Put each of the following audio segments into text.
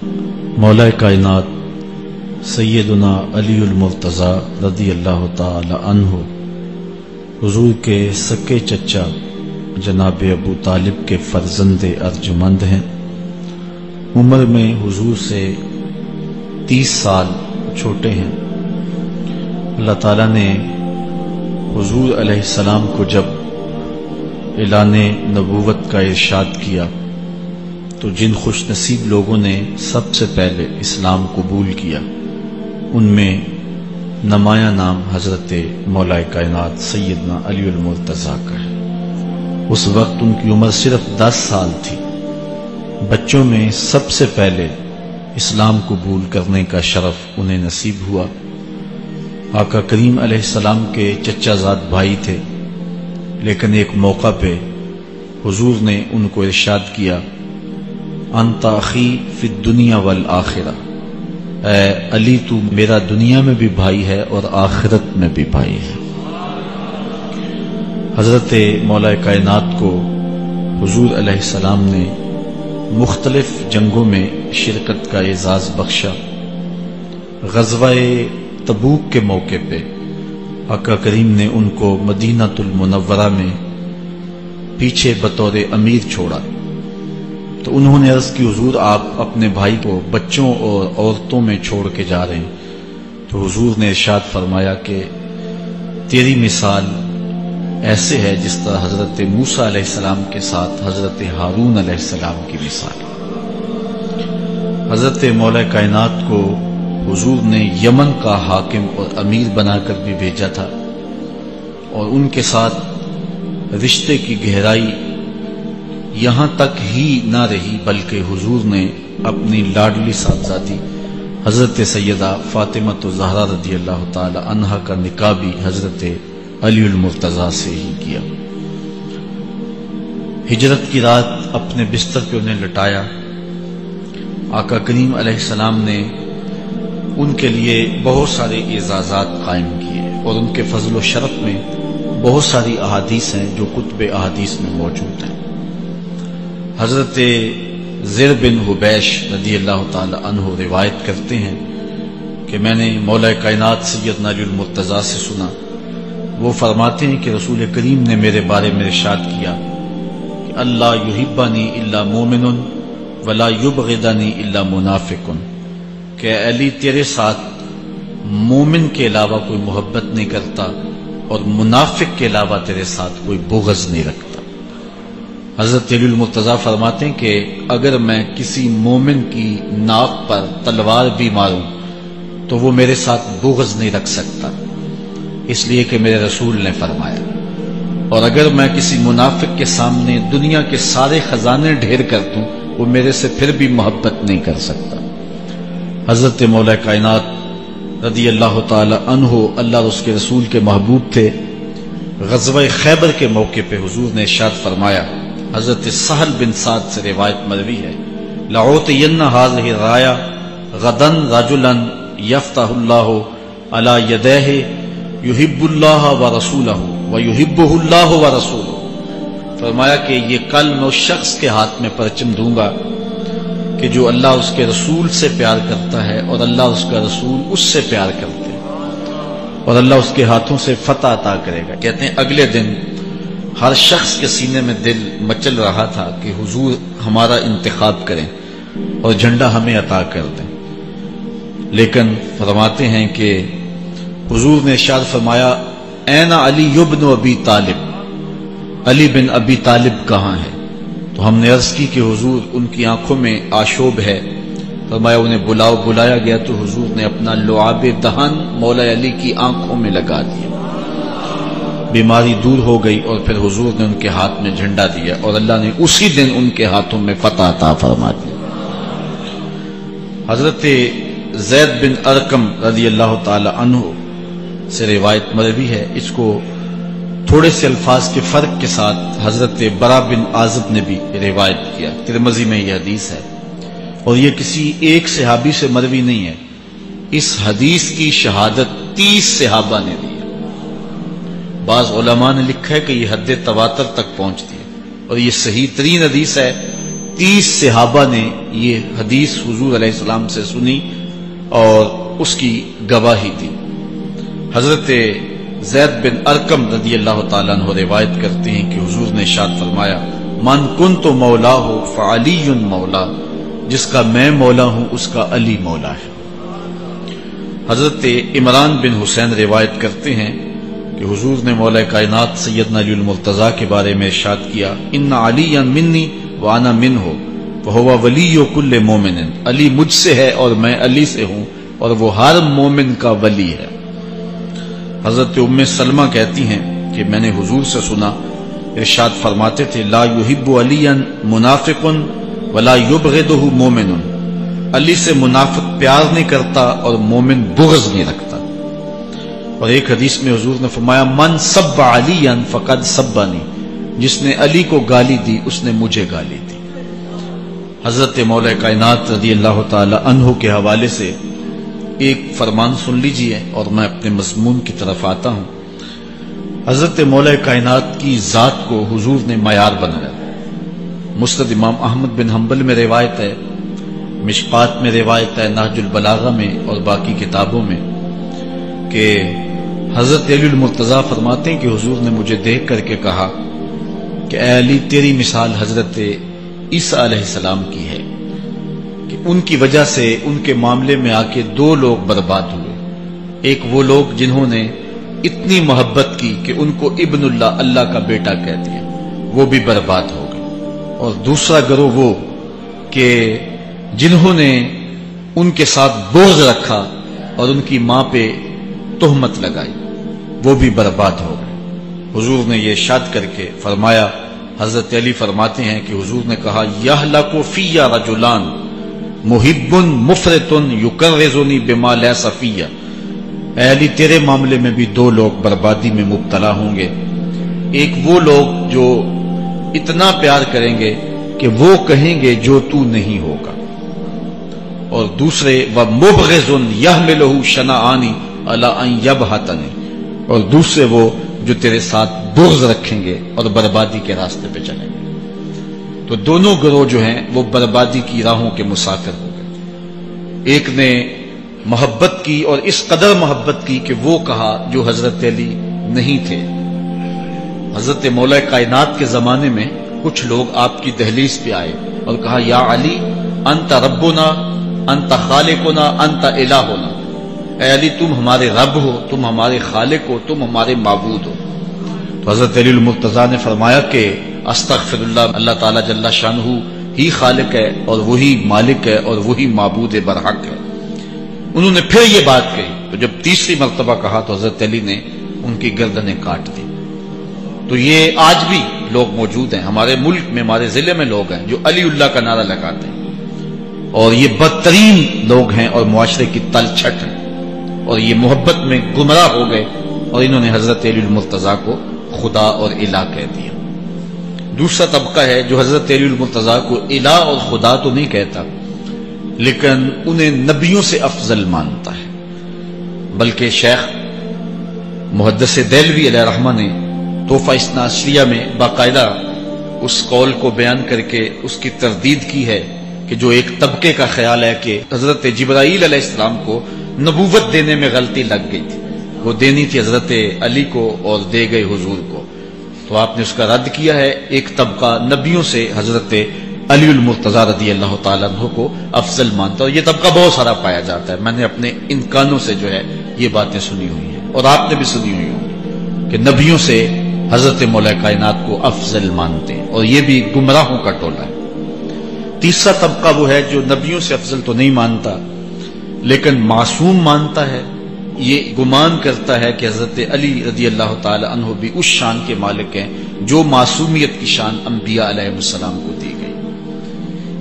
مولا کائنات سیدنا علی المرتضیٰ رضی اللہ تعالی عنہ حضور کے سکے چچا جناب ابو طالب کے فرزند ارجمند ہیں۔ عمر میں حضور سے 30 سال چھوٹے ہیں۔ اللہ تعالیٰ نے حضور علیہ السلام کو جب اعلان نبوت کا ارشاد کیا تو جن خوش نصیب لوگوں نے سب سے پہلے اسلام قبول کیا ان میں نمایاں نام حضرت مولا کائنات سیدنا علی المرتضیٰ کا ہے۔ اس وقت ان کی عمر صرف 10 سال تھی۔ بچوں میں سب سے پہلے اسلام قبول کرنے کا شرف انہیں نصیب ہوا۔ آقا کریم علیہ السلام کے چچا زاد بھائی تھے، لیکن ایک موقع پہ حضور نے ان کو ارشاد کیا، انت اخی فی الدنیا والآخرہ، اے علی تو میرا دنیا میں بھی بھائی ہے اور آخرت میں بھی بھائی ہے۔ حضرت مولا کائنات کو حضور علیہ السلام نے مختلف جنگوں میں شرکت کا اعزاز بخشا۔ غزوہ تبوک کے موقع پہ آقا کریم نے ان کو مدینہ المنورہ میں پیچھے بطور امیر چھوڑا تو انہوں نے عرض کی، حضور آپ اپنے بھائی کو بچوں اور عورتوں میں چھوڑ کے جا رہے ہیں۔ تو حضور نے ارشاد فرمایا کہ تیری مثال ایسے ہے جس طرح حضرت موسیٰ علیہ السلام کے ساتھ حضرت ہارون علیہ السلام کی مثال۔ حضرت مولا کائنات کو حضور نے یمن کا حاکم اور امیر بنا کر بھی بھیجا تھا، اور ان کے ساتھ رشتے کی گہرائی یہاں تک ہی نہ رہی بلکہ حضور نے اپنی لاڈلی صاحبزادی حضرت سیدہ فاطمہ الزہرا رضی اللہ تعالی عنہا کا نکاح بھی حضرت علی المرتضیٰ سے ہی کیا۔ ہجرت کی رات اپنے بستر پہ انہیں لٹایا۔ آقا کریم علیہ السلام نے ان کے لیے بہت سارے اعزازات قائم کیے، اور ان کے فضل و شرف میں بہت ساری احادیث ہیں جو کتب احادیث میں موجود ہیں۔ حضرت زر بن حبیش رضی اللہ تعالی عنہ روایت کرتے ہیں کہ میں نے مولا کائنات سیدنا علی المرتضیٰ سے سنا، وہ فرماتے ہیں کہ رسول کریم نے میرے بارے میں ارشاد کیا کہ اللہ یحبنی الا مومن ولا یبغضنی الا منافق، کہ علی تیرے ساتھ مومن کے علاوہ کوئی محبت نہیں کرتا اور منافق کے علاوہ تیرے ساتھ کوئی بغض نہیں رکھتا۔ حضرت علی المرتضیٰ فرماتے ہیں کہ اگر میں کسی مومن کی ناک پر تلوار بھی ماروں تو وہ میرے ساتھ بغض نہیں رکھ سکتا، اس لیے کہ میرے رسول نے فرمایا، اور اگر میں کسی منافق کے سامنے دنیا کے سارے خزانے ڈھیر کر دوں وہ میرے سے پھر بھی محبت نہیں کر سکتا۔ حضرت مولا کائنات رضی اللہ تعالی عنہ اللہ اور اس کے رسول کے محبوب تھے۔ غزوہ خیبر کے موقع پہ حضور نے ارشاد فرمایا، حضرت سہل بن سعد سے روایت مروی ہے، لأعطین هذه الراية غدا رجلا يفتح الله على يديه يحب الله ورسوله ويحبه الله ورسوله، فرمایا کہ یہ کل میں اس شخص کے ہاتھ میں پرچم دوں گا کہ جو اللہ اس کے رسول سے پیار کرتا ہے اور اللہ اس کا رسول اس سے پیار کرتے ہیں، اور اللہ اس کے ہاتھوں سے فتح عطا کرے گا۔ کہتے ہیں اگلے دن ہر شخص کے سینے میں دل مچل رہا تھا کہ حضور ہمارا انتخاب کریں اور جھنڈا ہمیں عطا کر دیں، لیکن فرماتے ہیں کہ حضور نے ارشاد فرمایا، این علی بن ابی طالب، علی بن ابی طالب کہاں ہے؟ تو ہم نے عرض کی کہ حضور ان کی آنکھوں میں آشوب ہے۔ فرمایا انہیں بلاؤ۔ بلایا گیا تو حضور نے اپنا لعاب دہن مولا علی کی آنکھوں میں لگا دیا، بیماری دور ہو گئی، اور پھر حضور نے ان کے ہاتھ میں جھنڈا دیا اور اللہ نے اسی دن ان کے ہاتھوں میں فتح عطا فرما دی۔ حضرت زید بن ارقم رضی اللہ تعالی عنہ سے روایت مروی ہے، اس کو تھوڑے سے الفاظ کے فرق کے ساتھ حضرت برا بن عازب نے بھی روایت کیا، ترمذی میں یہ حدیث ہے، اور یہ کسی ایک صحابی سے مروی نہیں ہے۔ اس حدیث کی شہادت 30 صحابہ نے دی۔ بعض علماء نے لکھا ہے کہ یہ حد تواتر تک پہنچتی ہے، اور یہ صحیح ترین حدیث ہے 30 صحابہ نے یہ حدیث حضور علیہ السلام سے سنی اور اس کی گواہی دی۔ حضرت زید بن ارقم رضی اللہ تعالیٰ عنہ روایت کرتے ہیں کہ حضور نے ارشاد فرمایا من کنت مولا فعلی مولا، جس کا میں مولا ہوں اس کا علی مولا ہے۔ حضرت عمران بن حسین روایت کرتے ہیں کہ حضور نے مولا کائنات سیدنا علی المرتضیٰ کے بارے میں ارشاد کیا ان علی منی وانا منہ وہو ولی کل مومن، علی مجھ سے ہے اور میں علی سے ہوں اور وہ ہر مومن کا ولی ہے۔ حضرت ام سلمہ کہتی ہیں کہ میں نے حضور سے سنا ارشاد فرماتے تھے لا یحب علی منافق ولا یبغضہ مومن، علی سے منافق پیار نہیں کرتا اور مومن بغض نہیں رکھتا۔ اور ایک حدیث میں حضور نے فرمایا من سب علی فقد سبنی، جس نے علی کو گالی دی اس نے مجھے گالی دی۔ حضرت مولا کائنات رضی اللہ تعالی عنہ کے حوالے سے ایک فرمان سن لیجئے اور میں اپنے مضمون کی طرف آتا ہوں۔ حضرت مولا کائنات کی ذات کو حضور نے معیار بنایا۔ مسند امام احمد بن حنبل میں روایت ہے، مشکات میں روایت ہے، نہج البلاغہ میں اور باقی کتابوں میں کہ حضرت علی المرتضیٰ فرماتے ہیں کہ حضور نے مجھے دیکھ کر کے کہا کہ اے علی تیری مثال حضرت عیسیٰ علیہ السلام کی ہے کہ ان کی وجہ سے ان کے معاملے میں آ کے 2 لوگ برباد ہوئے۔ ایک وہ لوگ جنہوں نے اتنی محبت کی کہ ان کو ابن اللہ، اللہ کا بیٹا کہہ دیا، وہ بھی برباد ہو گئے، اور دوسرا گروہ وہ کہ جنہوں نے ان کے ساتھ بغض رکھا اور ان کی ماں پہ تہمت لگائی، وہ بھی برباد ہو گئے۔ حضور نے یہ ارشاد کر کے فرمایا، حضرت علی فرماتے ہیں کہ حضور نے کہا یہلک فی رجلان محب مفرط یکرزنی بما لیس فی، اے علی تیرے معاملے میں بھی 2 لوگ بربادی میں مبتلا ہوں گے۔ ایک وہ لوگ جو اتنا پیار کریں گے کہ وہ کہیں گے جو تو نہیں ہوگا، اور دوسرے ومبغض یحملہ شنآن علی ان یبہتنی، اور دوسرے وہ جو تیرے ساتھ بغض رکھیں گے اور بربادی کے راستے پہ چلیں گے۔ تو دونوں گروہ جو ہیں وہ بربادی کی راہوں کے مسافر ہو گئے۔ ایک نے محبت کی اور اس قدر محبت کی کہ وہ کہا جو حضرت علی نہیں تھے۔ حضرت مولا کائنات کے زمانے میں کچھ لوگ آپ کی دہلیز پہ آئے اور کہا یا علی انت ربنا انت خالقنا انت الہنا، اے علی تم ہمارے رب ہو، تم ہمارے خالق ہو، تم ہمارے معبود ہو۔ تو حضرت علی المرتضیٰ نے فرمایا کہ استغفر اللہ، اللہ تعالیٰ جل شانہ ہی خالق ہے اور وہی مالک ہے اور وہی معبود برحق ہے۔ انہوں نے پھر یہ بات کہی، تو جب تیسری مرتبہ کہا تو حضرت علی نے ان کی گردنیں کاٹ دی۔ تو یہ آج بھی لوگ موجود ہیں ہمارے ملک میں، ہمارے ضلع میں لوگ ہیں جو علی اللہ کا نعرہ لگاتے ہیں، اور یہ بدترین لوگ ہیں اور معاشرے کی تلچھٹ ہیں، اور یہ محبت میں گمراہ ہو گئے اور انہوں نے حضرت علی المرتضیٰ کو خدا اور الہ کہہ دیا۔ دوسرا طبقہ ہے جو حضرت علی المرتضیٰ کو الہ اور خدا تو نہیں کہتا، لیکن انہیں نبیوں سے افضل مانتا ہے۔ بلکہ شیخ محدث دہلوی علیہ رحمہ نے تحفہ اثنا عشریہ میں باقاعدہ اس قول کو بیان کر کے اس کی تردید کی ہے کہ جو ایک طبقے کا خیال ہے کہ حضرت جبرائیل علیہ السلام کو نبوت دینے میں غلطی لگ گئی تھی، وہ دینی تھی حضرت علی کو اور دے گئے حضور کو، تو آپ نے اس کا رد کیا ہے۔ ایک طبقہ نبیوں سے حضرت علی المرتضیٰ رضی اللہ تعالیٰ عنہ کو افضل مانتا ہے، اور یہ طبقہ بہت سارا پایا جاتا ہے۔ میں نے اپنے ان کانوں سے جو ہے یہ باتیں سنی ہوئی ہیں اور آپ نے بھی سنی ہوئی ہوں کہ نبیوں سے حضرت مولا کائنات کو افضل مانتے ہیں، اور یہ بھی گمراہوں کا ٹولہ ہے۔ تیسرا طبقہ وہ ہے جو نبیوں سے افضل تو نہیں مانتا لیکن معصوم مانتا ہے، یہ گمان کرتا ہے کہ حضرت علی رضی اللہ تعالی عنہ بھی اس شان کے مالک ہیں جو معصومیت کی شان انبیاء علیہ السلام کو دی گئی۔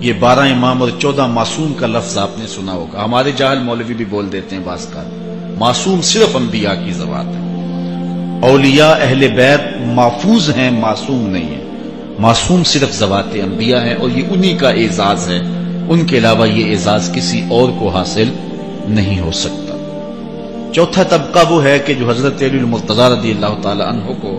یہ 12 امام اور 14 معصوم کا لفظ آپ نے سنا ہوگا، ہمارے جاہل مولوی بھی بول دیتے ہیں بعض کا، معصوم صرف انبیاء کی ذوات ہے۔ اولیاء اہل بیت محفوظ ہیں، معصوم نہیں ہے، معصوم صرف ذوات انبیاء ہیں، اور یہ انہی کا اعزاز ہے، ان کے علاوہ یہ اعزاز کسی اور کو حاصل نہیں ہو سکتا۔ چوتھا طبقہ وہ ہے کہ جو حضرت علی المرتضیٰ رضی اللہ تعالی عنہ کو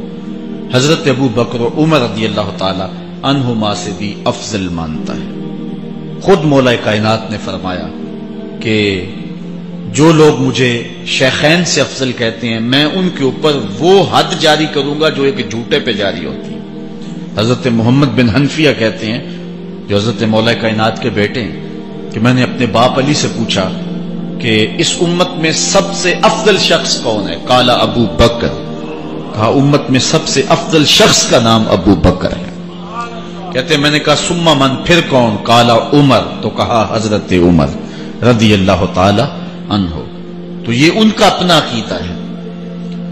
حضرت ابو بکر و عمر رضی اللہ تعالی عنہما سے بھی افضل مانتا ہے۔ خود مولا کائنات نے فرمایا کہ جو لوگ مجھے شیخین سے افضل کہتے ہیں میں ان کے اوپر وہ حد جاری کروں گا جو ایک جھوٹے پہ جاری ہوتی ہے۔ حضرت محمد بن حنفیہ کہتے ہیں جو حضرت مولا کائنات کے بیٹے ہیں کہ میں نے اپنے باپ علی سے پوچھا کہ اس امت میں سب سے افضل شخص کون ہے؟ قال ابو بکر، کہا امت میں سب سے افضل شخص کا نام ابو بکر ہے۔ کہتے ہیں میں نے کہا ثم من، پھر کون؟ قال عمر، تو کہا حضرت عمر رضی اللہ تعالی عنہ۔ تو یہ ان کا اپنا عقیدہ ہے۔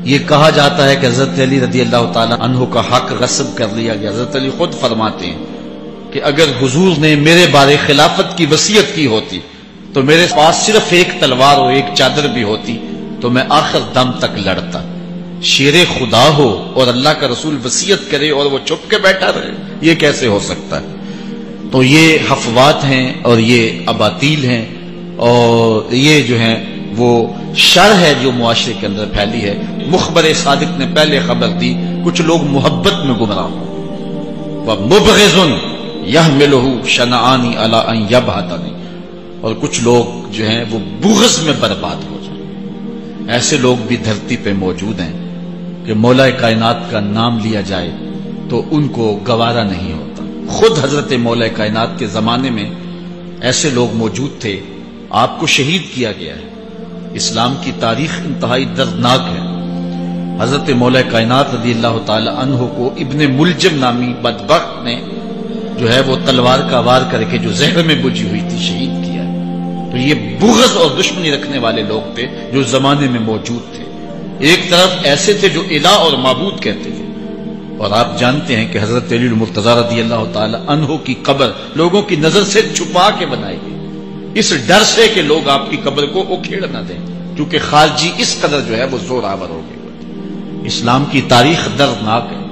یہ کہا جاتا ہے کہ حضرت علی رضی اللہ تعالی عنہ کا حق غصب کر لیا گیا۔ حضرت علی خود فرماتے ہیں کہ اگر حضور نے میرے بارے خلافت کی وصیت کی ہوتی تو میرے پاس صرف ایک تلوار اور ایک چادر بھی ہوتی تو میں آخر دم تک لڑتا۔ شیر خدا ہو اور اللہ کا رسول وصیت کرے اور وہ چھپ کے بیٹھا رہے، یہ کیسے ہو سکتا ہے؟ تو یہ حفوات ہیں اور یہ اباطیل ہیں اور یہ جو ہیں وہ شر ہے جو معاشرے کے اندر پھیلی ہے۔ مخبر صادق نے پہلے خبر دی کچھ لوگ محبت میں گمراہ ہوں، وَمُبْغِضٌ يَحْمِلُهُ شَنَآنِ عَلَىٰ أَن يَبْهَتَنِ، اور کچھ لوگ جو ہیں وہ بغض میں برباد ہو جائیں۔ ایسے لوگ بھی دھرتی پہ موجود ہیں کہ مولا کائنات کا نام لیا جائے تو ان کو گوارا نہیں ہوتا۔ خود حضرت مولا کائنات کے زمانے میں ایسے لوگ موجود تھے، آپ کو شہید کیا گیا ہے۔ اسلام کی تاریخ انتہائی دردناک ہے۔ حضرت مولا کائنات رضی اللہ تعالی عنہ کو ابن ملجم نامی بدبخت نے جو ہے وہ تلوار کا وار کر کے جو زہر میں بجھی ہوئی تھی شہید کیا ہے۔ تو یہ بغض اور دشمنی رکھنے والے لوگ تھے جو زمانے میں موجود تھے۔ ایک طرف ایسے تھے جو الہ اور معبود کہتے تھے، اور آپ جانتے ہیں کہ حضرت علی المرتضیٰ رضی اللہ تعالی عنہ کی قبر لوگوں کی نظر سے چھپا کے بنائی گئی، اس ڈر سے کہ لوگ آپ کی قبر کو اکھیڑ نہ دیں، کیونکہ خارجی اس قدر جو ہے وہ زور آور ہو گئے۔ اسلام کی تاریخ دردناک ہے۔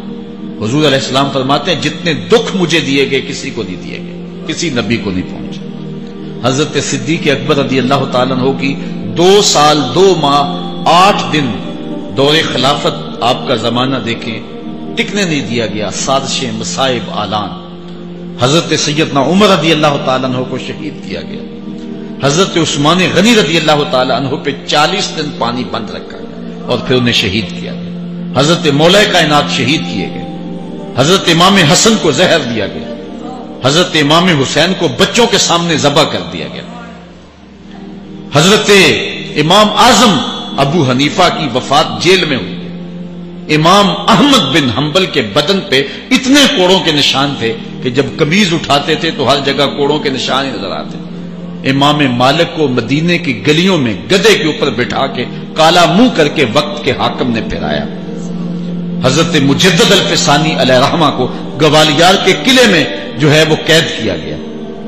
حضور علیہ السلام فرماتے ہیں جتنے دکھ مجھے دیے گئے کسی کو نہیں دیے گئے، کسی نبی کو نہیں پہنچے۔ حضرت صدیق اکبر رضی اللہ تعالیٰ عنہ کی 2 سال 2 ماہ 8 دن دور خلافت، آپ کا زمانہ دیکھیں، ٹکنے نہیں دیا گیا، سازشیں، مصائب، اعلان۔ حضرت سیدنا عمر رضی اللہ تعالیٰ عنہ کو شہید کیا گیا۔ حضرت عثمان غنی رضی اللہ تعالیٰ عنہ پہ 40 دن پانی بند رکھا گیا اور پھر انہیں شہید کیا گیا۔ حضرت مولا کائنات شہید کیے گئے۔ حضرت امام حسن کو زہر دیا گیا۔ حضرت امام حسین کو بچوں کے سامنے ذبح کر دیا گیا۔ حضرت امام اعظم ابو حنیفہ کی وفات جیل میں ہوئی۔ امام احمد بن حنبل کے بدن پہ اتنے کوڑوں کے نشان تھے کہ جب قمیض اٹھاتے تھے تو ہر جگہ کوڑوں کے نشان ہی نظر آتے۔ امام مالک کو مدینے کی گلیوں میں گدھے کے اوپر بٹھا کے کالا منہ کر کے وقت کے حاکم نے پھرایا۔ حضرت مجدد الفسانی علیہ رحمہ کو گوالیار کے قلعے میں جو ہے وہ قید کیا گیا۔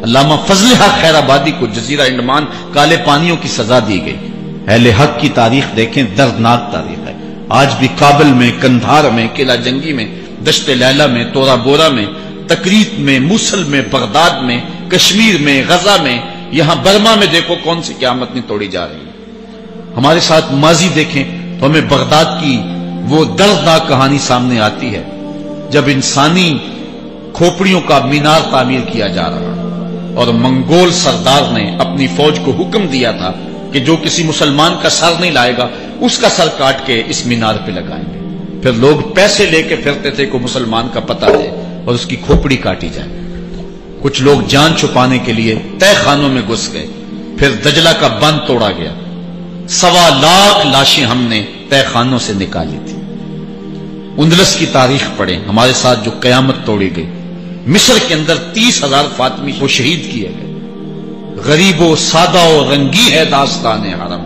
علامہ فضل حق خیر آبادی کو جزیرہ انڈمان کالے پانیوں کی سزا دی گئی۔ اہل حق کی تاریخ دیکھیں، دردناک تاریخ ہے۔ آج بھی کابل میں، کندھار میں، قلعہ جنگی میں، دشت لیلہ میں، تورا بورا میں، تکریت میں، موصل میں، بغداد میں، کشمیر میں، غزہ میں، یہاں برما میں دیکھو کون سی قیامت نہیں توڑی جا رہی ہے۔ ہمارے ساتھ ماضی دیکھیں تو ہمیں بغداد کی وہ دردناک کہانی سامنے آتی ہے جب انسانی کھوپڑیوں کا مینار تعمیر کیا جا رہا اور منگول سردار نے اپنی فوج کو حکم دیا تھا کہ جو کسی مسلمان کا سر نہیں لائے گا اس کا سر کاٹ کے اس مینار پہ لگائیں گے۔ پھر لوگ پیسے لے کے پھرتے تھے کہ مسلمان کا پتہ دے اور اس کی کھوپڑی کاٹی جائے۔ کچھ لوگ جان چھپانے کے لیے تہ خانوں میں گھس گئے، پھر دجلہ کا بند توڑا گیا، 1.25 لاکھ لاشیں ہم نے تہ خانوں سے نکالی تھی۔ اندلس کی تاریخ پڑھیں، ہمارے ساتھ جو قیامت توڑی گئی۔ مصر کے اندر 30,000 فاطمی کو شہید کیے گئے۔ غریب و سادہ و رنگی ہے داستان حرم،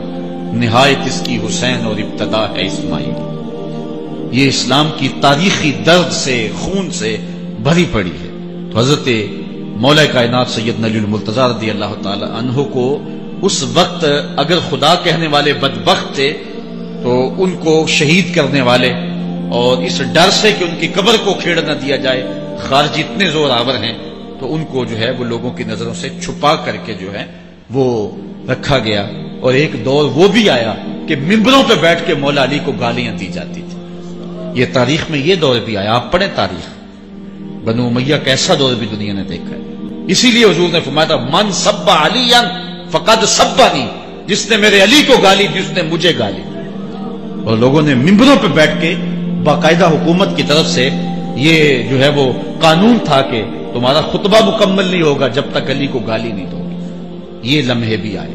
نہایت اس کی حسین اور ابتدا ہے اسماعیل۔ یہ اسلام کی تاریخی درد سے، خون سے بھری پڑی ہے۔ تو حضرت مولا کائنات سیدنا علی المرتضیٰ رضی اللہ تعالی عنہ کو اس وقت اگر خدا کہنے والے بدبخت تھے تو ان کو شہید کرنے والے اور اس ڈر سے کہ ان کی قبر کو کھیڑ نہ دیا جائے خارجی اتنے زور آور ہیں تو ان کو جو ہے وہ لوگوں کی نظروں سے چھپا کر کے جو ہے وہ رکھا گیا۔ اور ایک دور وہ بھی آیا کہ ممبروں پہ بیٹھ کے مولا علی کو گالیاں دی جاتی تھی۔ یہ تاریخ میں یہ دور بھی آیا، آپ پڑھیں تاریخ۔ بنو امیہ کا ایسا دور بھی دنیا نے دیکھا ہے. اسی لیے حضور نے فرمایا تھا من سب علیًا فقد سبنی، جس نے میرے علی کو گالی دی اس نے مجھے گالی دی. اور لوگوں نے ممبروں پہ بیٹھ کے باقاعدہ حکومت کی طرف سے یہ جو ہے وہ قانون تھا کہ تمہارا خطبہ مکمل نہیں ہوگا جب تک علی کو گالی نہیں دو گی. یہ لمحے بھی آئے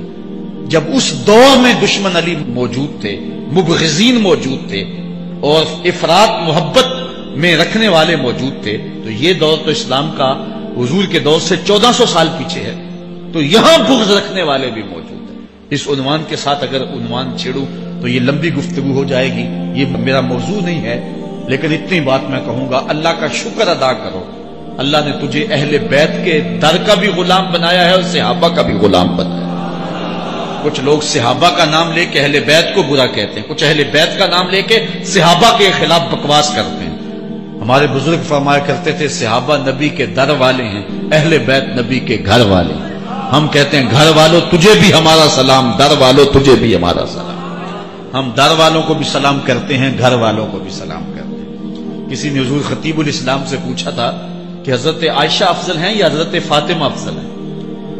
جب اس دور میں دشمن علی موجود تھے، مبغضین موجود تھے اور افراط محبت میں رکھنے والے موجود تھے. تو یہ دور تو اسلام کا حضور کے دور سے 1400 سال پیچھے ہے، تو یہاں بغض رکھنے والے بھی موجود ہیں. اس عنوان کے ساتھ اگر عنوان چھیڑوں تو یہ لمبی گفتگو ہو جائے گی، یہ میرا موضوع نہیں ہے. لیکن اتنی بات میں کہوں گا، اللہ کا شکر ادا کرو، اللہ نے تجھے اہل بیت کے در کا بھی غلام بنایا ہے اور صحابہ کا بھی غلام بنایا. کچھ لوگ صحابہ کا نام لے کے اہل بیت کو برا کہتے ہیں، کچھ اہل بیت کا نام لے کے صحابہ کے خلاف بکواس کرتے ہیں. ہمارے بزرگ فرمایا کرتے تھے صحابہ نبی کے در والے ہیں، اہل بیت نبی کے گھر والے. ہم کہتے ہیں گھر والوں تجھے بھی ہمارا سلام، در والوں تجھے بھی ہمارا سلام. ہم در والوں کو بھی سلام کرتے ہیں، گھر والوں کو بھی سلام کرتے ہیں. کسی نے حضور خطیب الاسلام سے پوچھا تھا کہ حضرت عائشہ افضل ہیں یا حضرت فاطمہ افضل ہیں.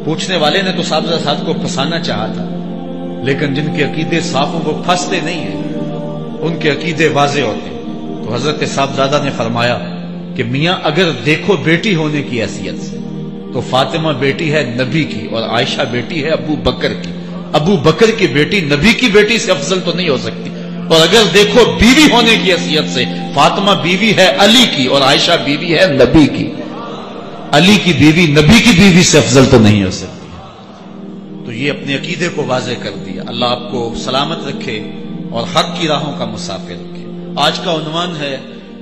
پوچھنے والے نے تو صاحب کو پھنسانا چاہا تھا، لیکن جن کے عقیدے صاف ہوں وہ پھنستے نہیں ہیں، ان کے عقیدے واضح ہوتے ہیں. تو حضرت صاحبزادہ نے فرمایا کہ میاں اگر دیکھو بیٹی ہونے کی حیثیت سے تو فاطمہ بیٹی ہے نبی کی اور عائشہ بیٹی ہے ابو بکر کی. ابو بکر کی بیٹی نبی کی بیٹی سے افضل تو نہیں ہو سکتی. اور اگر دیکھو بیوی ہونے کی حیثیت سے فاطمہ بیوی ہے علی کی اور عائشہ بیوی ہے نبی کی. علی کی بیوی نبی کی بیوی سے افضل تو نہیں ہو سکتی. تو یہ اپنے عقیدے کو واضح کر دیا. اللہ آپ کو سلامت رکھے اور حق کی راہوں کا مسافر رکھے. آج کا عنوان ہے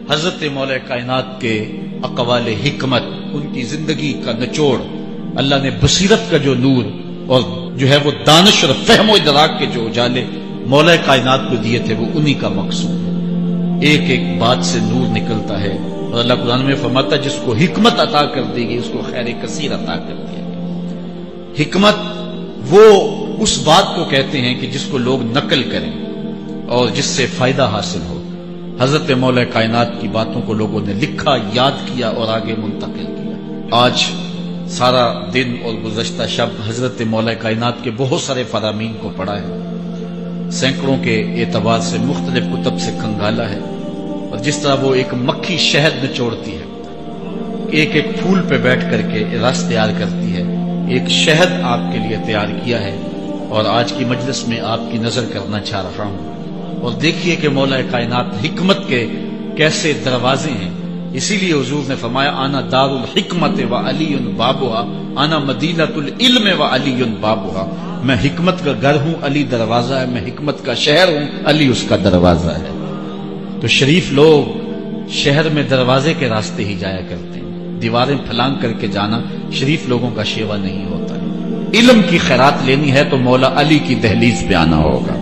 حضرت مولا کائنات کے اقوال حکمت، ان کی زندگی کا نچوڑ. اللہ نے بصیرت کا جو نور اور جو ہے وہ دانش اور فہم و ادراک کے جو اجالے مولا کائنات کو دیے تھے وہ انہی کا مقصود ہے. ایک ایک بات سے نور نکلتا ہے اور اللہ قرآن میں فرماتا ہے جس کو حکمت عطا کر دی گئی اس کو خیر کثیر عطا کر دیا گیا. حکمت وہ اس بات کو کہتے ہیں کہ جس کو لوگ نقل کریں اور جس سے فائدہ حاصل ہو. حضرت مولا کائنات کی باتوں کو لوگوں نے لکھا، یاد کیا اور آگے منتقل کیا. آج سارا دن اور گزشتہ شب حضرت مولا کائنات کے بہت سارے فرامین کو پڑھا ہے، سینکڑوں کے اعتبار سے مختلف کتب سے کھنگالا ہے. اور جس طرح وہ ایک مکھی شہد نچوڑتی ہے، ایک ایک پھول پہ بیٹھ کر کے رس تیار کرتی ہے، ایک شہد آپ کے لیے تیار کیا ہے اور آج کی مجلس میں آپ کی نظر کرنا چاہ رہا ہوں. اور دیکھیے کہ مولا کائنات حکمت کے کیسے دروازے ہیں. اسی لیے حضور نے فرمایا آنا دار الحکمت و علی بابھا، آنا مدینۃ العلم و علی بابھا. میں حکمت کا گھر ہوں، علی دروازہ ہے. میں حکمت کا شہر ہوں، علی اس کا دروازہ ہے. تو شریف لوگ شہر میں دروازے کے راستے ہی جایا کرتے ہیں. دیواریں پھلانگ کر کے جانا شریف لوگوں کا شیوا نہیں ہوتا ہے. علم کی خیرات لینی ہے تو مولا علی کی دہلیز پہ آنا ہوگا.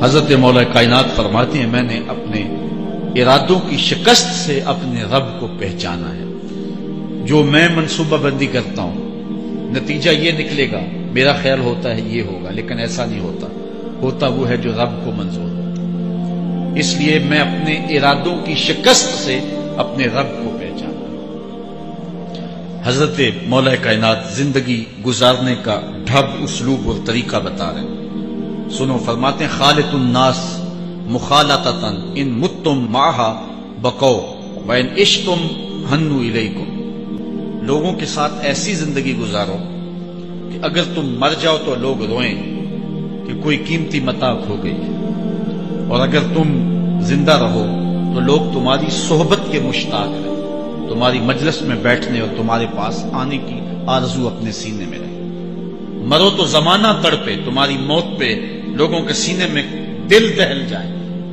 حضرت مولا کائنات فرماتے ہیں میں نے اپنے ارادوں کی شکست سے اپنے رب کو پہچانا ہے. جو میں منصوبہ بندی کرتا ہوں نتیجہ یہ نکلے گا، میرا خیال ہوتا ہے یہ ہوگا، لیکن ایسا نہیں ہوتا. ہوتا وہ ہے جو رب کو منظور ہوتا ہے. اس لیے میں اپنے ارادوں کی شکست سے اپنے رب کو پہچانا. حضرت مولا کائنات زندگی گزارنے کا ڈھب، اسلوب اور طریقہ بتا رہے ہیں. سنو، فرماتے ہیں خالط الناس مخالطتاً ان متتم معها بقوا وان عشتم ہنوا الیکم. لوگوں کے ساتھ ایسی زندگی گزارو کہ اگر تم مر جاؤ تو لوگ روئیں کہ کوئی قیمتی متاع کھو گئی، اور اگر تم زندہ رہو تو لوگ تمہاری صحبت کے مشتاق رہیں، تمہاری مجلس میں بیٹھنے اور تمہارے پاس آنے کی آرزو اپنے سینے میں رہے. مرو تو زمانہ تڑپے، تمہاری موت پہ لوگوں کے سینے میں دل دہل جائے،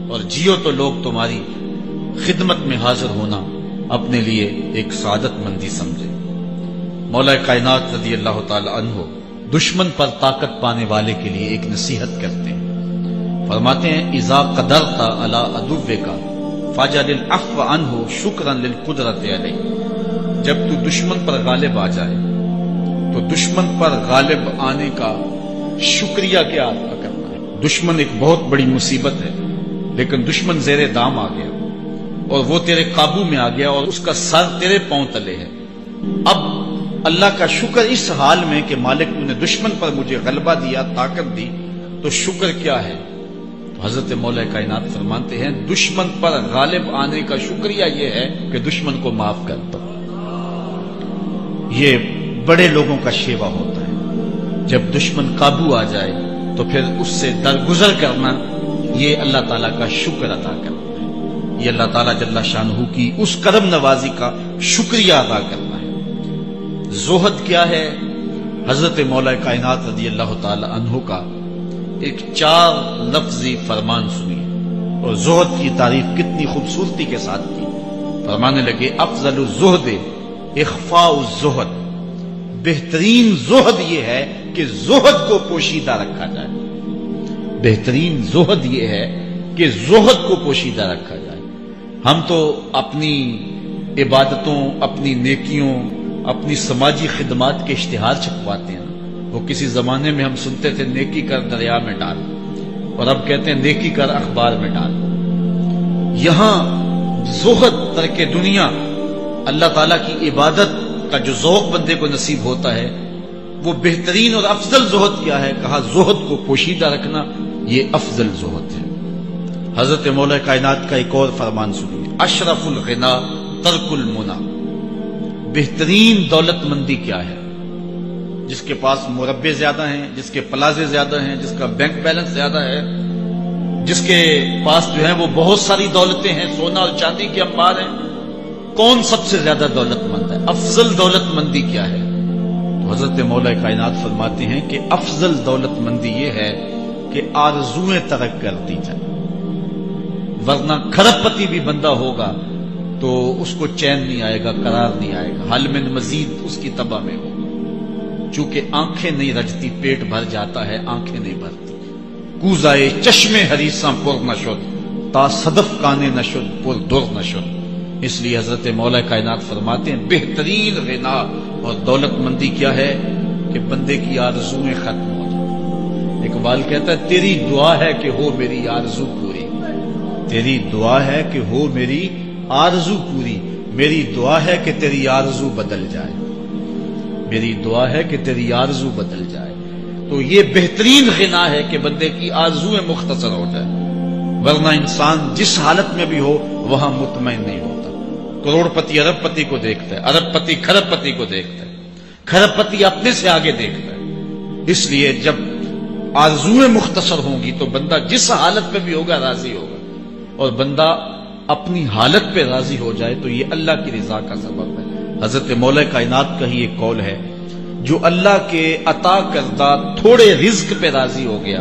اور جیو تو لوگ تمہاری خدمت میں حاضر ہونا اپنے لیے ایک سعادت مندی سمجھے. مولا کائنات رضی اللہ تعالی عنہ دشمن پر طاقت پانے والے کے لیے ایک نصیحت کرتے ہیں. فرماتے ہیں اذا قدرت علی عدوک فاجعل العفو عنہ شکرا للقدرت علیہ. جب تو دشمن پر غالب آ جائے تو دشمن پر غالب آنے کا شکریہ کیا ادا کرنا ہے. دشمن ایک بہت بڑی مصیبت ہے، لیکن دشمن زیر دام آ گیا اور وہ تیرے قابو میں آ گیا اور اس کا سر تیرے پاؤں تلے ہے۔ اب اللہ کا شکر اس حال میں کہ مالک تو نے دشمن پر مجھے غلبہ دیا، طاقت دی، تو شکر کیا ہے؟ تو حضرت مولا کائنات فرماتے ہیں دشمن پر غالب آنے کا شکریہ یہ ہے کہ دشمن کو معاف کر دو۔ یہ بڑے لوگوں کا شیوا ہوتا ہے، جب دشمن قابو آ جائے تو پھر اس سے درگزر کرنا، یہ اللہ تعالیٰ کا شکر ادا کرنا ہے، یہ اللہ تعالیٰ جل شانہ کی اس کرم نوازی کا شکریہ ادا کرنا ہے۔ زہد کیا ہے؟ حضرت مولا کائنات رضی اللہ تعالی عنہ کا ایک 4 لفظی فرمان سنیے، اور زہد کی تعریف کتنی خوبصورتی کے ساتھ کی۔ فرمانے لگے افضل الزہد اخفاء الزہد، بہترین زہد یہ ہے کہ زہد کو پوشیدہ رکھا جائے، بہترین زہد یہ ہے کہ زہد کو پوشیدہ رکھا جائے۔ ہم تو اپنی عبادتوں، اپنی نیکیوں، اپنی سماجی خدمات کے اشتہار چھپواتے ہیں۔ وہ کسی زمانے میں ہم سنتے تھے نیکی کر دریا میں ڈال، اور اب کہتے ہیں نیکی کر اخبار میں ڈال۔ یہاں زہد، ترک دنیا، اللہ تعالیٰ کی عبادت کا جو ذوق بندے کو نصیب ہوتا ہے، وہ بہترین اور افضل زہد کیا ہے؟ کہا زہد کو پوشیدہ رکھنا، یہ افضل زہد ہے۔ حضرت مولا کائنات کا ایک اور فرمان سنیے، اشرف الغنا ترک المنا، بہترین دولت مندی کیا ہے؟ جس کے پاس مربے زیادہ ہیں، جس کے پلازے زیادہ ہیں، جس کا بینک بیلنس زیادہ ہے، جس کے پاس جو ہے وہ بہت ساری دولتیں ہیں، سونا اور چاندی کے انبار ہیں، کون سب سے زیادہ دولت مند ہے؟ افضل دولت مندی کیا ہے؟ تو حضرت مولا کائنات فرماتے ہیں کہ افضل دولت مندی یہ ہے کہ آرزویں ترک کر دی جائے، ورنہ کھرب پتی بھی بندہ ہوگا تو اس کو چین نہیں آئے گا، قرار نہیں آئے گا، حل من مزید اس کی تباہ میں ہوگا۔ چونکہ آنکھیں نہیں رجتی، پیٹ بھر جاتا ہے، آنکھیں نہیں بھرتی۔ کوزائے چشمے حریصاں پر نشد، تا صدف کانے نشد پر در نشد۔ اس لیے حضرت مولا کائنات فرماتے ہیں بہترین غنا اور دولت مندی کیا ہے؟ کہ بندے کی آرزویں ختم ہو جائیں۔ اقبال کہتا ہے تیری دعا ہے کہ ہو میری آرزو پوری، تیری دعا ہے کہ ہو میری آرزو پوری، میری دعا ہے کہ تیری آرزو بدل جائے، میری دعا ہے کہ تیری آرزو بدل جائے۔ تو یہ بہترین غنا ہے کہ بندے کی آرزویں مختصر ہو جائے، ورنہ انسان جس حالت میں بھی ہو وہاں مطمئن نہیں ہوتا۔ کروڑ پتی ارب پتی کو دیکھتا ہے، ارب پتی کھرب پتی کو دیکھتا ہے، کھرب پتی اپنے سے آگے دیکھتا ہے۔ اس لیے جب آرزویں مختصر ہوں گی تو بندہ جس حالت میں بھی ہوگا راضی ہوگا، اور بندہ اپنی حالت پہ راضی ہو جائے تو یہ اللہ کی رضا کا سبب ہے۔ حضرت مولا کائنات کا ہی ایک قول ہے، جو اللہ کے عطا کردہ تھوڑے رزق پہ راضی ہو گیا،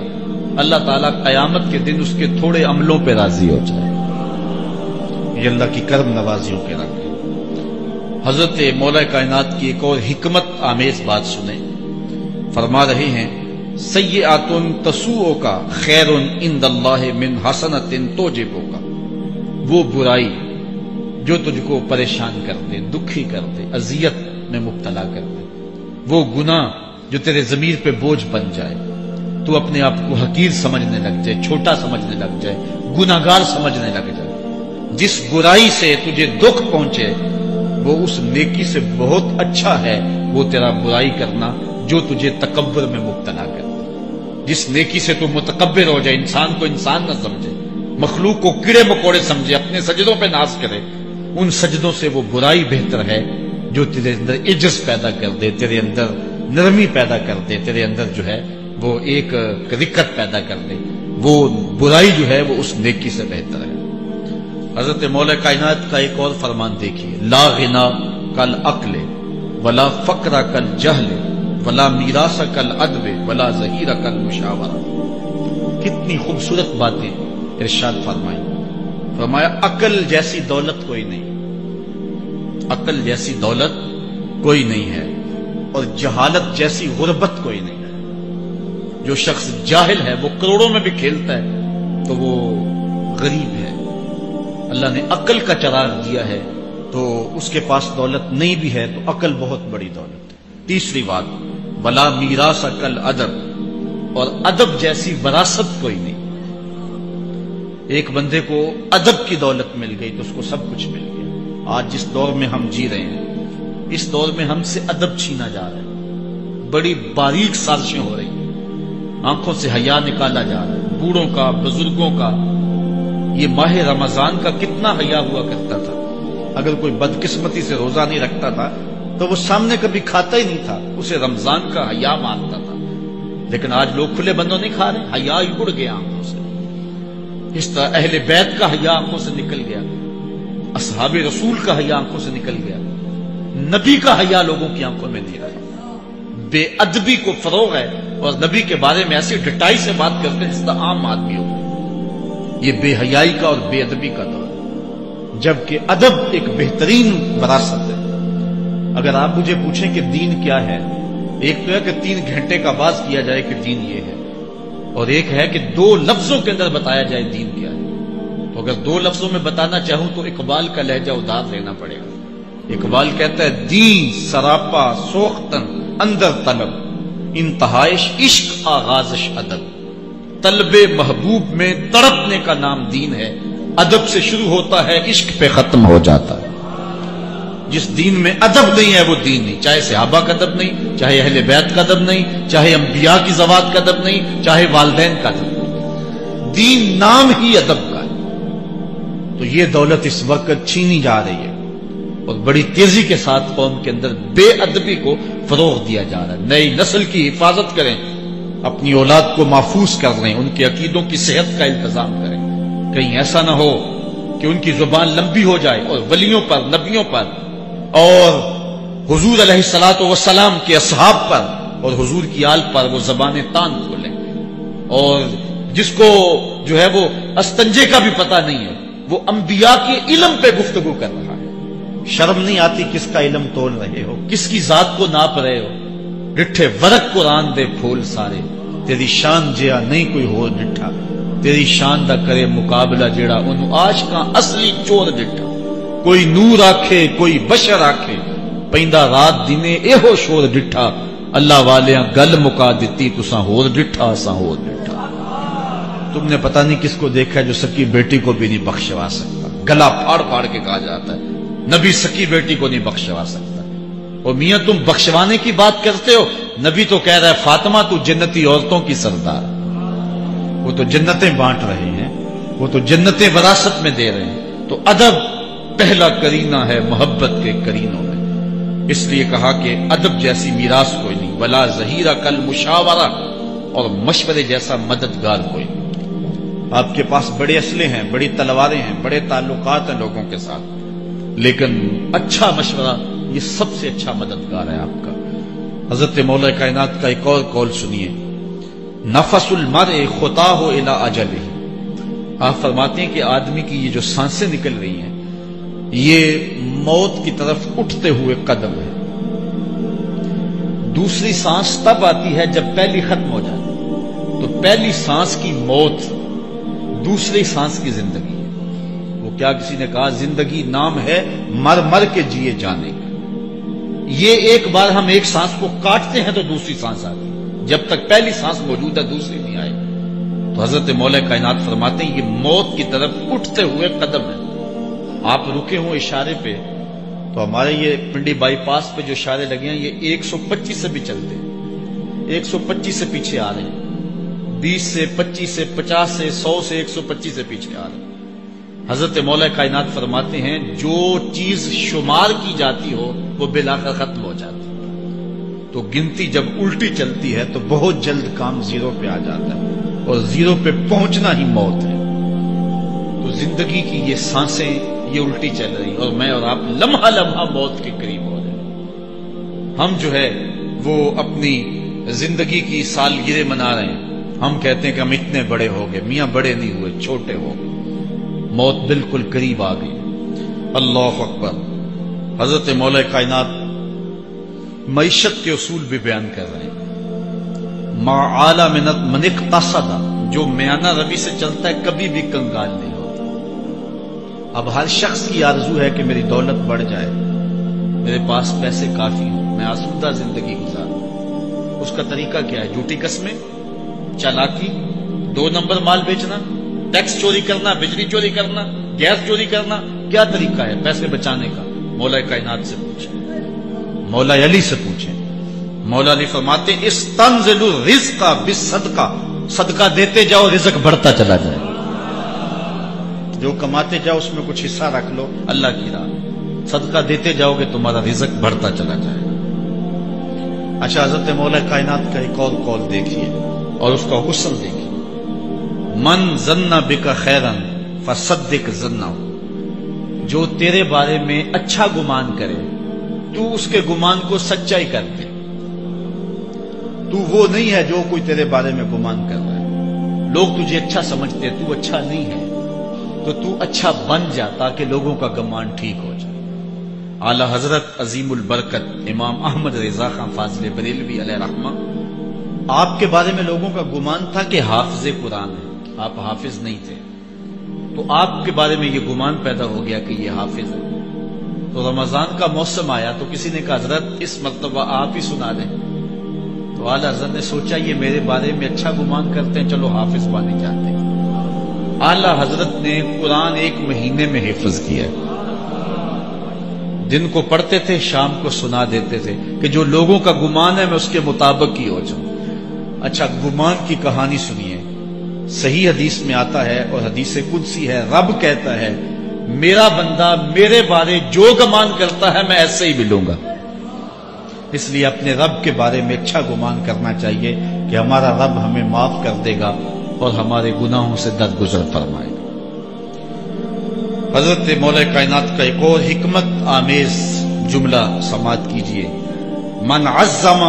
اللہ تعالیٰ قیامت کے دن اس کے تھوڑے عملوں پہ راضی ہو جائے۔ یہ اللہ کی کرم نوازیوں کے رنگ ہے۔ حضرت مولا کائنات کی ایک اور حکمت آمیز بات سنیں، فرما رہے ہیں سیئات تسوء کا خیر عند اللہ من حسنۃ توجب کا، وہ برائی جو تجھ کو پریشان کر دے، دکھی کر دے، اذیت میں مبتلا کر دے، وہ گناہ جو تیرے ضمیر پہ بوجھ بن جائے، تو اپنے آپ کو حقیر سمجھنے لگ جائے، چھوٹا سمجھنے لگ جائے، گناہگار سمجھنے لگ جائے، جس برائی سے تجھے دکھ پہنچے وہ اس نیکی سے بہت اچھا ہے وہ تیرا برائی کرنا جو تجھے تکبر میں مبتلا کر دے۔ جس نیکی سے تو متکبر ہو جائے، انسان کو انسان نہ سمجھے، مخلوق کو کیڑے مکوڑے سمجھے، اپنے سجدوں پہ ناز کرے، ان سجدوں سے وہ برائی بہتر ہے جو تیرے اندر عجز پیدا کر دے، تیرے اندر نرمی پیدا کر دے، تیرے اندر جو ہے وہ ایک رقت پیدا کر دے۔ وہ برائی جو ہے وہ اس نیکی سے بہتر ہے۔ حضرت مولا کائنات کا ایک اور فرمان دیکھیے، لا غنا کل عقل ولا فقر کل جہل ولا میراث کل ادب ولا ظہیر کل مشاورہ۔ کتنی خوبصورت باتیں ارشاد فرمائی۔ فرمایا عقل جیسی دولت کوئی نہیں، عقل جیسی دولت کوئی نہیں ہے، اور جہالت جیسی غربت کوئی نہیں ہے۔ جو شخص جاہل ہے وہ کروڑوں میں بھی کھیلتا ہے تو وہ غریب ہے۔ اللہ نے عقل کا چراغ دیا ہے تو اس کے پاس دولت نہیں بھی ہے تو عقل بہت بڑی دولت ہے۔ تیسری بات، ولا میراث کل ادب، اور ادب جیسی وراثت کوئی نہیں۔ ایک بندے کو ادب کی دولت مل گئی تو اس کو سب کچھ مل گیا۔ آج جس دور میں ہم جی رہے ہیں، اس دور میں ہم سے ادب چھینا جا رہا ہے، بڑی باریک سازشیں ہو رہی ہیں، آنکھوں سے حیا نکالا جا رہا ہے، بوڑھوں کا، بزرگوں کا۔ یہ ماہ رمضان کا کتنا حیا ہوا کرتا تھا، اگر کوئی بدقسمتی سے روزہ نہیں رکھتا تھا تو وہ سامنے کبھی کھاتا ہی نہیں تھا، اسے رمضان کا حیا مانتا تھا۔ لیکن آج لوگ کھلے بندوں نہیں کھا رہے، حیا اڑ گیا آنکھوں سے۔ اس طرح اہل بیت کا حیا آنکھوں سے نکل گیا، اصحاب رسول کا حیا آنکھوں سے نکل گیا، نبی کا حیا لوگوں کی آنکھوں میں نہیں رہا۔ بے ادبی کو فروغ ہے اور نبی کے بارے میں ایسی ڈٹائی سے بات کرتے ہیں جس طرح عام آدمی ہو۔ یہ بے حیائی کا اور بے ادبی کا دور ہے، جبکہ ادب ایک بہترین وراثت ہے۔ اگر آپ مجھے پوچھیں کہ دین کیا ہے، ایک تو ہے کہ 3 گھنٹے کا باز کیا جائے کہ دین یہ ہے، اور ایک ہے کہ 2 لفظوں کے اندر بتایا جائے دین کیا ہے۔ تو اگر 2 لفظوں میں بتانا چاہوں تو اقبال کا لہجہ ادار لینا پڑے گا۔ اقبال کہتا ہے دین سراپا سوختن اندر طلب، انتہائش عشق آغازش ادب۔ طلب محبوب میں تڑپنے کا نام دین ہے، ادب سے شروع ہوتا ہے، عشق پہ ختم ہو جاتا ہے۔ جس دین میں ادب نہیں ہے وہ دین نہیں، چاہے صحابہ کا ادب نہیں، چاہے اہل بیت کا ادب نہیں، چاہے انبیاء کی زوات کا ادب نہیں، چاہے والدین کا ادب نہیں، دین نام ہی ادب کا ہے۔ تو یہ دولت اس وقت چھینی جا رہی ہے اور بڑی تیزی کے ساتھ قوم کے اندر بے ادبی کو فروغ دیا جا رہا ہے۔ نئی نسل کی حفاظت کریں، اپنی اولاد کو محفوظ کر لیں، ان کے عقیدوں کی صحت کا انتظام کریں، کہیں ایسا نہ ہو کہ ان کی زبان لمبی ہو جائے اور ولیوں پر، نبیوں پر اور حضور علیہ الصلوۃ والسلام کے اصحاب پر اور حضور کی آل پر وہ زبانیں تان کھولیں، اور جس کو جو ہے وہ استنجے کا بھی پتہ نہیں ہے، وہ انبیاء کے علم پہ گفتگو کر رہا ہے۔ شرم نہیں آتی کس کا علم تول رہے ہو، کس کی ذات کو ناپ رہے ہو۔ ڈٹھے ورق قرآن دے پھول سارے، تیری شان جیا نہیں کوئی ہو ڈٹھا، تیری شان دا کرے مقابلہ جیڑا انہوں آج کا اصلی چور ڈٹھا۔ کوئی نور آکھے کوئی بشر آکھے، پیندا رات دینے ایہو شور ڈٹھا، اللہ والیاں گل مکا دیتی تساں ہور ڈٹھا اساں ہور ڈٹھا۔ تم نے پتہ نہیں کس کو دیکھا ہے جو سکی بیٹی کو بھی نہیں بخشوا سکتا، گلا پھاڑ پھاڑ کے کہا جاتا ہے نبی سکی بیٹی کو نہیں بخشوا سکتا۔ اور میاں تم بخشوانے کی بات کرتے ہو، نبی تو کہہ رہا ہے فاطمہ تو جنتی عورتوں کی سردار، وہ تو جنتیں بانٹ رہے ہیں، وہ تو جنتیں وراثت میں دے رہے ہیں۔ تو ادب پہلا کرینہ ہے محبت کے کرینوں میں، اس لیے کہا کہ ادب جیسی میراث کوئی نہیں، ولا ظہیرہ کل مشاورہ، اور مشورے جیسا مددگار کوئی نہیں۔ آپ کے پاس بڑے اسلحے ہیں، بڑی تلواریں ہیں، بڑے تعلقات ہیں لوگوں کے ساتھ، لیکن اچھا مشورہ یہ سب سے اچھا مددگار ہے آپ کا۔ حضرت مولا کائنات کا ایک اور قول سنیے، نفس المرء خطاہ الی اجلہ۔ آپ فرماتے ہیں کہ آدمی کی یہ جو سانسیں نکل رہی ہیں یہ موت کی طرف اٹھتے ہوئے قدم ہے۔ دوسری سانس تب آتی ہے جب پہلی ختم ہو جاتی، تو پہلی سانس کی موت، دوسری سانس کی زندگی ہے۔ وہ کیا کسی نے کہا زندگی نام ہے مر مر کے جیے جانے کا۔ یہ ایک بار ہم ایک سانس کو کاٹتے ہیں تو دوسری سانس آتی ہے، جب تک پہلی سانس موجود ہے دوسری نہیں آئی۔ تو حضرت مولا کائنات فرماتے ہیں یہ موت کی طرف اٹھتے ہوئے قدم ہے۔ آپ رکے ہوں اشارے پہ تو ہمارے یہ پنڈی بائی پاس پہ جو اشارے لگے ہیں یہ 125 سے بھی چلتے ہیں، 125 سے پیچھے آ رہے ہیں، 20 سے 25 سے 50 سے 100 سے 125 سے پیچھے آ رہے ہیں۔ حضرت مولا کائنات فرماتے ہیں جو چیز شمار کی جاتی ہو وہ بالآخر ختم ہو جاتی ہے، تو گنتی جب الٹی چلتی ہے تو بہت جلد کام زیرو پہ آ جاتا ہے، اور زیرو پہ پہنچنا ہی موت ہے۔ تو زندگی کی یہ سانسیں یہ الٹی چل رہی، اور میں اور آپ لمحہ لمحہ موت کے قریب ہو رہے ہیں۔ ہم جو ہے وہ اپنی زندگی کی سالگرہ منا رہے ہیں، ہم کہتے ہیں کہ ہم اتنے بڑے ہو گئے، میاں بڑے نہیں ہوئے، چھوٹے ہو گئے، موت بالکل قریب آ گئی۔ اللہ اکبر۔ حضرت مولا کائنات معیشت کے اصول بھی بیان کر رہے ہیں، ما اعلی من اقتصد، جو میانہ روی سے چلتا ہے کبھی بھی کنگال نہیں ہوتا۔ اب ہر شخص کی آرزو ہے کہ میری دولت بڑھ جائے، میرے پاس پیسے کافی ہوں، میں آسودہ زندگی گزاروں۔ اس کا طریقہ کیا ہے؟ جھوٹی قسمیں، چالاکی، 2 نمبر مال بیچنا، ٹیکس چوری کرنا، بجلی چوری کرنا، گیس چوری کرنا، کیا طریقہ ہے پیسے بچانے کا؟ مولا کائنات سے پوچھیں، مولا علی سے پوچھیں۔ مولا علی فرماتے ہیں استنزل الرزق بالصدقہ، صدقہ دیتے جاؤ رزق بڑھتا چلا جائے، جو کماتے جاؤ اس میں کچھ حصہ رکھ لو اللہ کی راہ، صدقہ دیتے جاؤ گے تمہارا رزق بڑھتا چلا جائے۔ اچھا، حضرت مولا کائنات کا ایک اور قول دیکھیے اور اس کا حسن دیکھیے، من ظن بک خیرا فصدق ظنہ، جو تیرے بارے میں اچھا گمان کرے تو اس کے گمان کو سچائی کر دے۔ تو وہ نہیں ہے جو کوئی تیرے بارے میں گمان کر رہا ہے، لوگ تجھے اچھا سمجھتے ہیں، تو اچھا نہیں ہے، تو اچھا بن جا تاکہ لوگوں کا گمان ٹھیک ہو جائے۔ اعلی حضرت عظیم البرکت امام احمد رضا خان فاضل بریلوی علیہ رحمہ، آپ کے بارے میں لوگوں کا گمان تھا کہ حافظ قرآن ہے، آپ حافظ نہیں تھے، تو آپ کے بارے میں یہ گمان پیدا ہو گیا کہ یہ حافظ ہے۔ تو رمضان کا موسم آیا تو کسی نے کہا حضرت اس مرتبہ آپ ہی سنا دیں، تو اعلی حضرت نے سوچا یہ میرے بارے میں اچھا گمان کرتے ہیں، چلو حافظ بننے جاتے ہیں۔ اعلی حضرت نے قرآن 1 مہینے میں حفظ کیا، دن کو پڑھتے تھے، شام کو سنا دیتے تھے کہ جو لوگوں کا گمان ہے میں اس کے مطابق ہی ہو جاؤں۔ اچھا، گمان کی کہانی سنیے، صحیح حدیث میں آتا ہے اور حدیث قدسی ہے، رب کہتا ہے میرا بندہ میرے بارے جو گمان کرتا ہے میں ایسے ہی ملوں گا۔ اس لیے اپنے رب کے بارے میں اچھا گمان کرنا چاہیے کہ ہمارا رب ہمیں معاف کر دے گا اور ہمارے گناہوں سے درگزر فرمائے گا۔ حضرت مولا کائنات کا ایک اور حکمت آمیز جملہ سماعت کیجئے، من عظم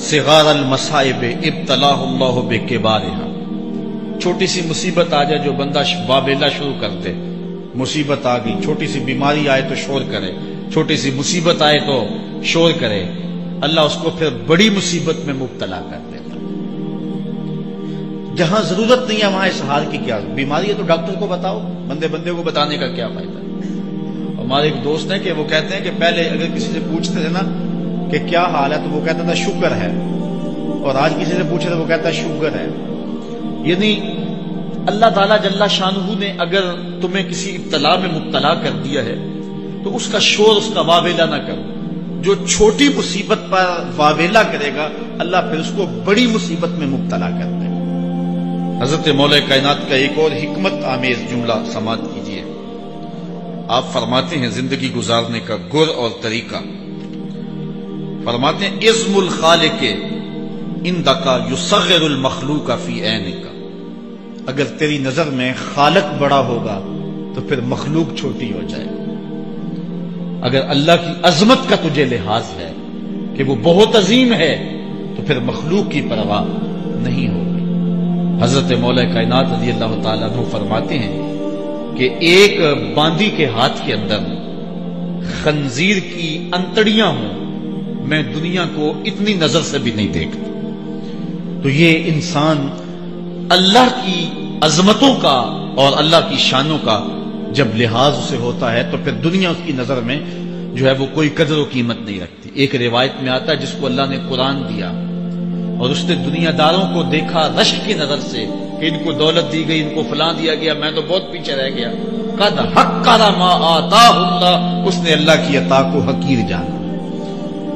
صغار المصائب ابتلاہ اللہ بکبارہا، چھوٹی سی مصیبت آ جائے جو بندہ واویلا شروع کر دے، مصیبت آ گئی، چھوٹی سی بیماری آئے تو شور کرے، چھوٹی سی مصیبت آئے تو شور کرے، اللہ اس کو پھر بڑی مصیبت میں مبتلا کر دیتا۔ جہاں ضرورت نہیں ہے وہاں اس حال کی کیا بیماری ہے تو ڈاکٹر کو بتاؤ، بندے کو بتانے کا کیا فائدہ ہے؟ ہمارے ایک دوست ہیں کہ وہ کہتے ہیں کہ پہلے اگر کسی سے پوچھتے تھے نا کہ کیا حال ہے تو وہ کہتا تھا شوگر ہے، اور آج کسی سے پوچھے تو وہ کہتا ہے شوگر ہے۔ یعنی اللہ تعالیٰ جل شانہ نے اگر تمہیں کسی ابتلا میں مبتلا کر دیا ہے تو اس کا شور، اس کا واویلا نہ کرو۔ جو چھوٹی مصیبت پر واویلا کرے گا اللہ پھر اس کو بڑی مصیبت میں مبتلا کر دے گا۔ حضرت مولا کائنات کا ایک اور حکمت آمیز جملہ سماعت کیجیے، آپ فرماتے ہیں زندگی گزارنے کا گر اور طریقہ، فرماتے ہیں عظم الخالق عندک یصغر المخلوق فی عینک، اگر تیری نظر میں خالق بڑا ہوگا تو پھر مخلوق چھوٹی ہو جائے گی۔ اگر اللہ کی عظمت کا تجھے لحاظ ہے کہ وہ بہت عظیم ہے تو پھر مخلوق کی پرواہ نہیں ہوگی۔ حضرت مولا کائنات رضی اللہ تعالیٰ عنہ فرماتے ہیں کہ ایک باندی کے ہاتھ کے اندر خنزیر کی انتڑیاں ہوں، میں دنیا کو اتنی نظر سے بھی نہیں دیکھتا۔ تو یہ انسان اللہ کی عظمتوں کا اور اللہ کی شانوں کا جب لحاظ اسے ہوتا ہے تو پھر دنیا اس کی نظر میں جو ہے وہ کوئی قدر و قیمت نہیں رکھتی۔ ایک روایت میں آتا ہے جس کو اللہ نے قرآن دیا اور اس نے دنیا داروں کو دیکھا رشک کی نظر سے کہ ان کو دولت دی گئی، ان کو فلاں دیا گیا، میں تو بہت پیچھے رہ گیا۔ قد حقر ما آتاہ اللہ، اس نے اللہ کی عطا کو حقیر جانا۔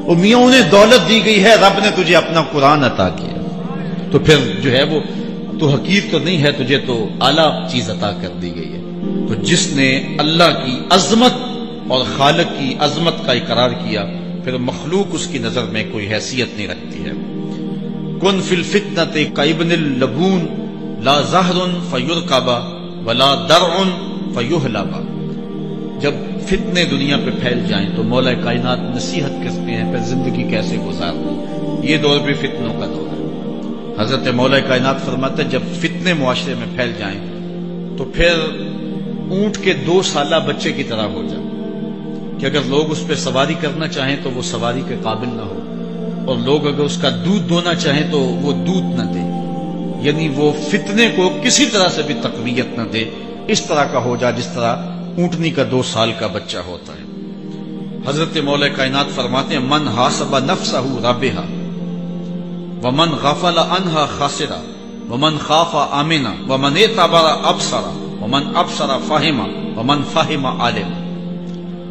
او میاں انہیں دولت دی گئی ہے، رب نے تجھے اپنا قرآن عطا کیا، تو پھر جو ہے وہ تو حقیر تو نہیں ہے، تجھے تو اعلیٰ چیز عطا کر دی گئی ہے۔ تو جس نے اللہ کی عظمت اور خالق کی عظمت کا اقرار کیا پھر مخلوق اس کی نظر میں کوئی حیثیت نہیں رکھتی ہے۔ کن فی الفتنۃ کابن اللبون لا زہر فیرکب ولا درع فیحلب، جب فتنے دنیا پہ پھیل جائیں تو مولا کائنات نصیحت کرتے ہیں پھر زندگی کیسے گزارنی۔ یہ دور بھی فتنوں کا دور ہے۔ حضرت مولا کائنات فرماتے ہیں جب فتنے معاشرے میں پھیل جائیں تو پھر اونٹ کے 2 سالہ بچے کی طرح ہو جائے کہ اگر لوگ اس پہ سواری کرنا چاہیں تو وہ سواری کے قابل نہ ہو، اور لوگ اگر اس کا دودھ دونا چاہیں تو وہ دودھ نہ دے، یعنی وہ فتنے کو کسی طرح سے بھی تقویت نہ دے، اس طرح کا ہو جائے جس طرح اونٹنی کا 2 سال کا بچہ ہوتا ہے۔ حضرت مولا کائنات فرماتے ہیں من حاسب نفسہ رابحہ ومن غفل عنہا خاسرہ، ومن خاف آمنا ومن اعتبر ابصر ومن ابصر فہم ومن فہم عالم.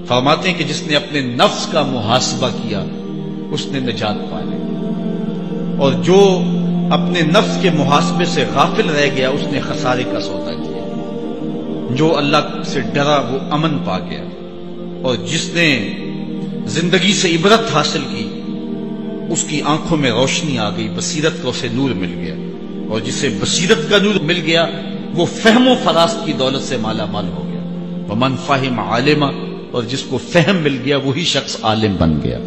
فرماتے ہیں کہ جس نے اپنے نفس کا محاسبہ کیا اس نے نجات پا لی، اور جو اپنے نفس کے محاسبے سے غافل رہ گیا اس نے خسارے کا سودا کیا. جو اللہ سے ڈرا وہ امن پا گیا، اور جس نے زندگی سے عبرت حاصل کی اس کی آنکھوں میں روشنی آ گئی، بصیرت کا اسے نور مل گیا، اور جسے بصیرت کا نور مل گیا وہ فہم و فراست کی دولت سے مالا مال ہو گیا. ومن فہم عالما، اور جس کو فہم مل گیا وہی شخص عالم بن گیا.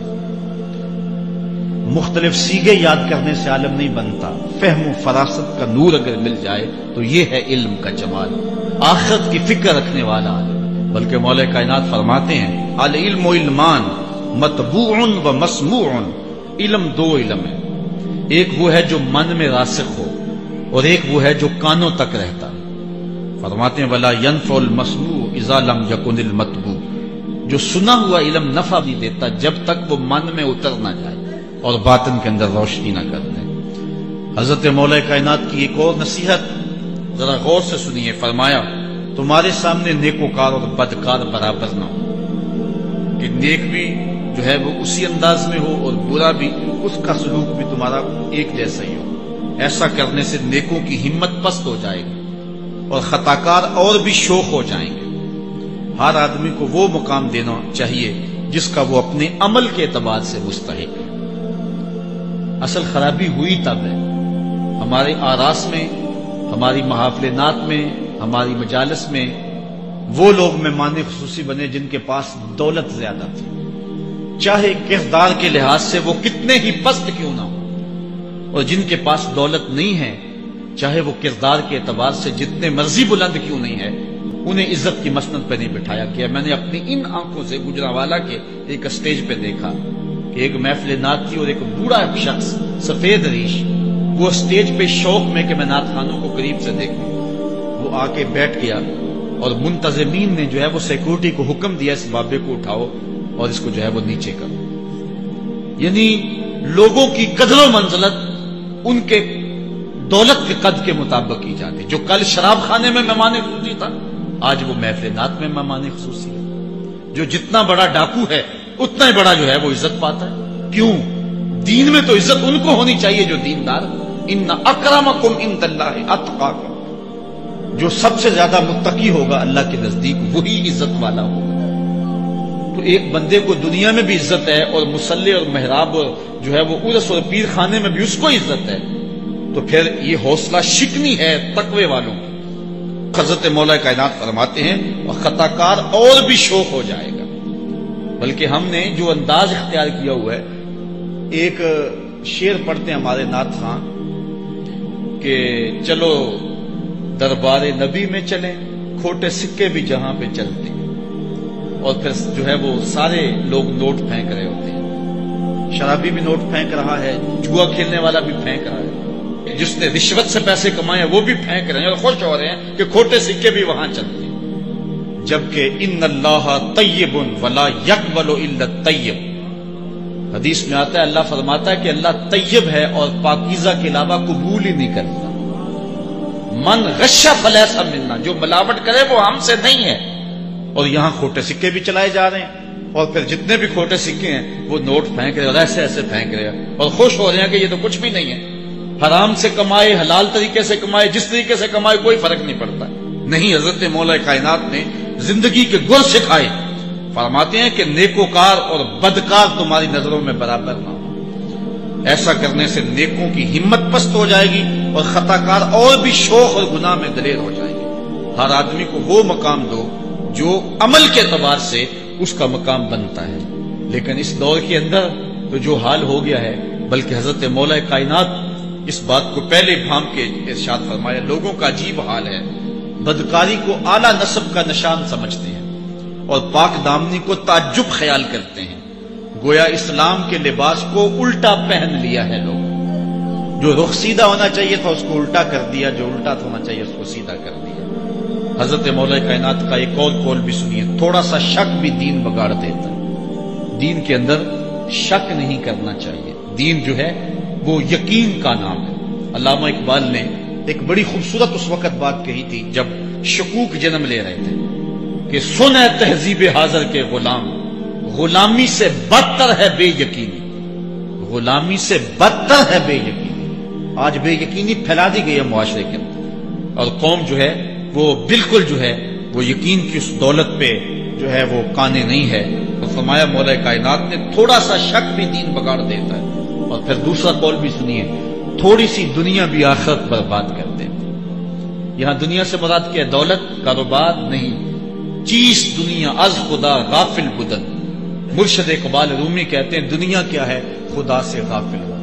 مختلف سیغے یاد کرنے سے عالم نہیں بنتا، فہم و فراست کا نور اگر مل جائے تو یہ ہے علم کا جمال، آخرت کی فکر رکھنے والا عالم. بلکہ مولا کائنات فرماتے ہیں العلم علمان مطبوع و مسموع. علم دو علم ہے، ایک وہ ہے جو من میں راسخ ہو اور ایک وہ ہے جو کانوں تک رہتا ہے. فرماتے ہیں ولا ينفع المسموع اذا لم يكن المتبوع. جو سنا ہوا علم نفع نہیں دیتا جب تک وہ من میں اتر نہ جائے اور باطن کے اندر روشنی نہ کر دے. حضرت مولا کائنات کی ایک اور نصیحت ذرا غور سے سنیے. فرمایا تمہارے سامنے نیکوکار اور بدکار برابر نہ ہو، کہ نیک بھی جو ہے وہ اسی انداز میں ہو اور برا بھی، اس کا سلوک بھی تمہارا ایک جیسا ہی ہو. ایسا کرنے سے نیکوں کی ہمت پست ہو جائے گی اور خطاکار اور بھی شوخ ہو جائیں گے. ہر آدمی کو وہ مقام دینا چاہیے جس کا وہ اپنے عمل کے اعتبار سے مستحق ہے. اصل خرابی ہوئی تب ہے ہمارے آراس میں، ہماری محافل نعت میں، ہماری مجالس میں وہ لوگ مہمان خصوصی بنے جن کے پاس دولت زیادہ تھی، چاہے کردار کے لحاظ سے وہ کتنے ہی پست کیوں نہ ہو، اور جن کے پاس دولت نہیں ہے چاہے وہ کردار کے اعتبار سے جتنے مرضی بلند کیوں نہیں ہے، انہیں عزت کی مسند پہ نہیں بٹھایا گیا. میں نے اپنی ان آنکھوں سے گجرانوالہ کے ایک اسٹیج پہ دیکھا کہ ایک محفل نعت تھی اور ایک بوڑھا شخص سفید ریش، وہ اسٹیج پہ شوق میں کہ میں نعت خانوں کو قریب سے دیکھوں، وہ آ کے بیٹھ گیا اور منتظمین نے جو ہے وہ سیکورٹی کو حکم دیا اس بابے کو اٹھاؤ اور اس کو جو ہے وہ نیچے کرو. یعنی لوگوں کی قدر و منزلت ان کے دولت کے قد کے مطابق کی جاتی. جو کل شراب خانے میں مہمان خصوصی تھا آج وہ محفل نعت میں مہمان خصوصی ہے. جو جتنا بڑا ڈاکو ہے اتنا ہی بڑا جو ہے وہ عزت پاتا ہے. کیوں؟ دین میں تو عزت ان کو ہونی چاہیے جو دیندار. ان اکرمکم عند اللہ اتقاکم. جو سب سے زیادہ متقی ہوگا اللہ کے نزدیک وہی عزت والا ہوگا. تو ایک بندے کو دنیا میں بھی عزت ہے اور مصلی اور محراب جو ہے وہ عرس اور پیر خانے میں بھی اس کو عزت ہے، تو پھر یہ حوصلہ شکنی ہے تقوی والوں کی. حضرت مولا کائنات فرماتے ہیں اور خطاکار اور بھی شوق ہو جائے گا. بلکہ ہم نے جو انداز اختیار کیا ہوا ہے، ایک شعر پڑھتے ہیں ہمارے نعت خان کہ چلو دربار نبی میں چلیں، کھوٹے سکے بھی جہاں پہ چلتے ہیں، اور پھر جو ہے وہ سارے لوگ نوٹ پھینک رہے ہوتے ہیں. شرابی بھی نوٹ پھینک رہا ہے، جوا کھیلنے والا بھی پھینک رہا ہے، جس نے رشوت سے پیسے کمائے وہ بھی پھینک رہے ہیں اور خوش ہو رہے ہیں کہ کھوٹے سکے بھی وہاں چلتے ہیں. جبکہ ان اللہ طیب ولا یقبل الا الطیب. حدیث میں آتا ہے اللہ فرماتا ہے کہ اللہ طیب ہے اور پاکیزہ کے علاوہ قبول ہی نہیں کرتا. من غش فلیس منا. جو ملاوٹ کرے وہ ہم سے نہیں ہے. اور یہاں کھوٹے سکے بھی چلائے جا رہے ہیں اور پھر جتنے بھی کھوٹے سکے ہیں وہ نوٹ پھینک رہے اور ایسے ایسے پھینک رہے ہیں اور خوش ہو رہے ہیں کہ یہ تو کچھ بھی نہیں ہے. حرام سے کمائے، حلال طریقے سے کمائے، جس طریقے سے کمائے کوئی فرق نہیں پڑتا. نہیں، حضرت مولا کائنات نے زندگی کے گر سکھائے. فرماتے ہیں کہ نیکوکار اور بدکار تمہاری نظروں میں برابر نہ ہو. ایسا کرنے سے نیکوں کی ہمت پست ہو جائے گی اور خطاکار اور بھی شوق اور گناہ میں دلیر ہو جائے گی. ہر آدمی کو وہ مقام دو جو عمل کے اعتبار سے اس کا مقام بنتا ہے. لیکن اس دور کے اندر تو جو حال ہو گیا ہے، بلکہ حضرت مولا کائنات اس بات کو پہلے بھام کے ارشاد فرمایا، لوگوں کا عجیب حال ہے، بدکاری کو اعلیٰ نسب کا نشان سمجھتے ہیں اور پاک دامنی کو تعجب خیال کرتے ہیں. گویا اسلام کے لباس کو الٹا پہن لیا ہے لوگ. جو رخ سیدھا ہونا چاہیے تھا اس کو الٹا کر دیا، جو الٹا ہونا چاہیے اس کو سیدھا کر دیا. حضرت مولا کائنات کا ایک اور قول بھی سنیے. تھوڑا سا شک بھی دین بگاڑ دیتا ہے. دین کے اندر شک نہیں کرنا چاہیے. دین جو ہے وہ یقین کا نام ہے. علامہ اقبال نے ایک بڑی خوبصورت اس وقت بات کہی تھی جب شکوک جنم لے رہے تھے کہ سن ہے تہذیب حاضر کے غلام، غلامی سے بدتر ہے بے یقینی، غلامی سے بدتر ہے بے یقینی۔ آج بے یقینی پھیلا دی گئی ہے معاشرے کے اندر، اور قوم جو ہے وہ بالکل جو ہے وہ یقین کی اس دولت پہ جو ہے وہ قانے نہیں ہے۔ اور فرمایا مولا کائنات نے تھوڑا سا شک بھی دین بگاڑ دیتا ہے، اور پھر دوسرا قول بھی سنیے، تھوڑی سی دنیا بھی آخرت برباد کر دیتی۔ یہاں دنیا سے مراد کیا ہے؟ دولت، کاروبار نہیں، چیز دنیا از خدا غافل بدن۔ مرشد اقبال رومی کہتے ہیں دنیا کیا ہے؟ خدا سے غافل ہو۔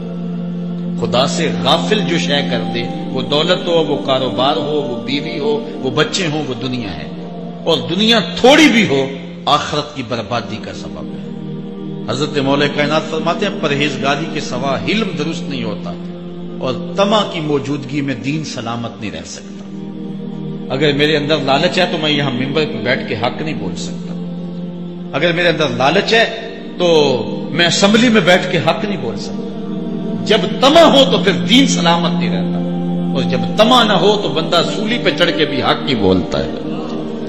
خدا سے غافل جو شے کر دے، وہ دولت ہو، وہ کاروبار ہو، وہ بیوی ہو، وہ بچے ہوں، وہ دنیا ہے۔ اور دنیا تھوڑی بھی ہو آخرت کی بربادی کا سبب ہے۔ حضرت مولا کائنات فرماتے ہیں پرہیزگاری کے سوا علم درست نہیں ہوتا، اور طمع کی موجودگی میں دین سلامت نہیں رہ سکتا۔ اگر میرے اندر لالچ ہے تو میں یہاں ممبر پہ بیٹھ کے حق نہیں بول سکتا۔ اگر میرے اندر لالچ ہے تو میں اسمبلی میں بیٹھ کے حق نہیں بول سکتا۔ جب طمع ہو تو پھر دین سلامت نہیں رہتا، اور جب طمع نہ ہو تو بندہ سولی پہ چڑھ کے بھی حق ہی بولتا ہے۔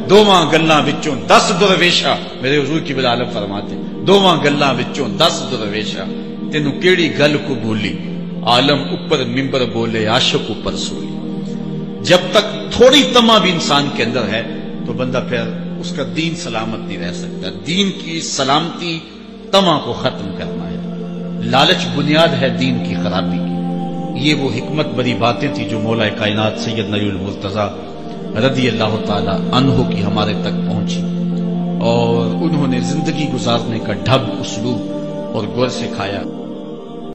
دوواں گلاں وچوں 10 درویشا، میرے حضور کی بالعالم فرماتے دوواں گلاں وچوں 10 درویشا، تینوں کیڑی گل کو بولی، عالم اوپر ممبر بولے عاشق اوپر سولی۔ جب تک تھوڑی طمع بھی انسان کے اندر ہے تو بندہ پھر اس کا دین سلامت نہیں رہ سکتا۔ دین کی سلامتی طمع کو ختم کرنا ہے۔ لالچ بنیاد ہے دین کی خرابی کی۔ یہ وہ حکمت بری باتیں تھی جو مولا کائنات سید نبی المرتضیٰ رضی اللہ تعالی عنہ کی ہمارے تک پہنچی، اور انہوں نے زندگی گزارنے کا ڈھب، اسلوب اور گر سکھایا۔